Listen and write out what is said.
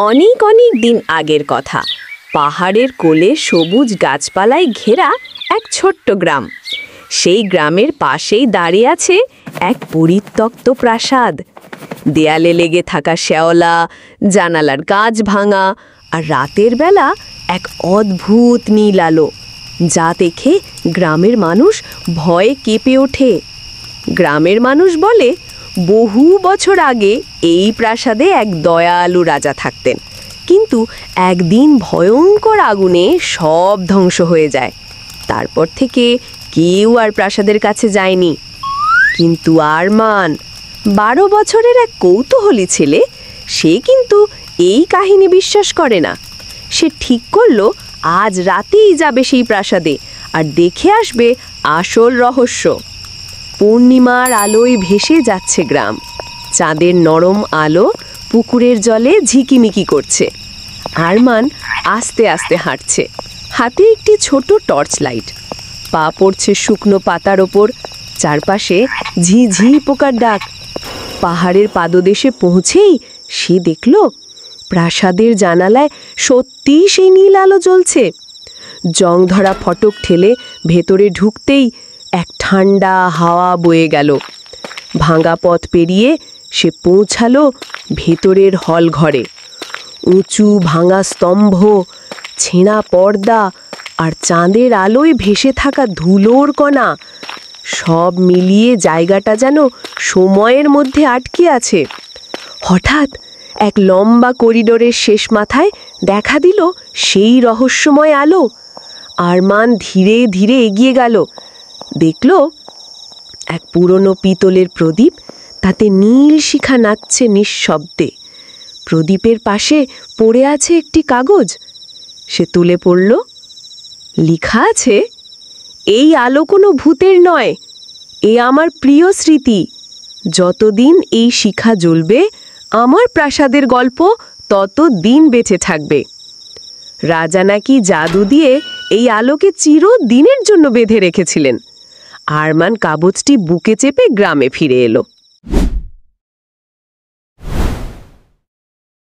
অনেক অনেক দিন আগের কথা। পাহাড়ের কোলে সবুজ গাছপালায় ঘেরা এক ছোট্ট গ্রাম। সেই গ্রামের পাশেই দাঁড়িয়ে আছে এক পরিত্যক্ত প্রাসাদ। দেয়ালে লেগে থাকা শ্যাওলা, জানালার কাঁচ ভাঙা, আর রাতের বেলা এক অদ্ভুত নীল আলো, যা দেখে গ্রামের মানুষ ভয়ে কেঁপে ওঠে। গ্রামের মানুষ বলে, বহু বছর আগে এই প্রাসাদে এক দয়ালু রাজা থাকতেন, কিন্তু একদিন ভয়ঙ্কর আগুনে সব ধ্বংস হয়ে যায়। তারপর থেকে কেউ আর প্রাসাদের কাছে যায়নি। কিন্তু আরমান, 12 বছরের এক কৌতূহলী ছেলে, সে কিন্তু এই কাহিনী বিশ্বাস করে না। সে ঠিক করলো আজ রাতেই যাবে সেই প্রাসাদে আর দেখে আসবে আসল রহস্য। পূর্ণিমার আলোয় ভেসে যাচ্ছে গ্রাম। চাঁদের নরম আলো পুকুরের জলে ঝিকিমিকি করছে। আরমান আস্তে আস্তে হাঁটছে, হাতে একটি ছোট টর্চ লাইট। পা পড়ছে শুকনো পাতার ওপর, চারপাশে ঝিঝি পোকার ডাক। পাহাড়ের পাদদেশে পৌঁছেই সে দেখল প্রাসাদের জানালায় সত্যি সেই নীল আলো জ্বলছে। জং ধরা ফটক ঠেলে ভেতরে ঢুকতেই এক ঠান্ডা হাওয়া বয়ে গেল। ভাঙা পথ পেরিয়ে সে পৌঁছালো ভেতরের হল ঘরে। উঁচু ভাঙা স্তম্ভ, ছেঁড়া পর্দা আর চাঁদের আলোয় ভেসে থাকা ধুলোর কণা, সব মিলিয়ে জায়গাটা যেন সময়ের মধ্যে আটকে আছে। হঠাৎ এক লম্বা করিডোরের শেষ মাথায় দেখা দিল সেই রহস্যময় আলো। আরমান ধীরে ধীরে এগিয়ে গেল। দেখল এক পুরনো পিতলের প্রদীপ, তাতে নীল শিখা নাচছে নিঃশব্দে। প্রদীপের পাশে পড়ে আছে একটি কাগজ। সে তুলে পড়ল। লেখা আছে, এই আলো কোনো ভূতের নয়, এ আমার প্রিয় স্মৃতি। যতদিন এই শিখা জ্বলবে, আমার প্রাসাদের গল্প ততদিন বেঁচে থাকবে। রাজা নাকি জাদু দিয়ে এই আলোকে চিরদিনের জন্য বেঁধে রেখেছিলেন। আরমান কাগজটি বুকে চেপে গ্রামে ফিরে এলো।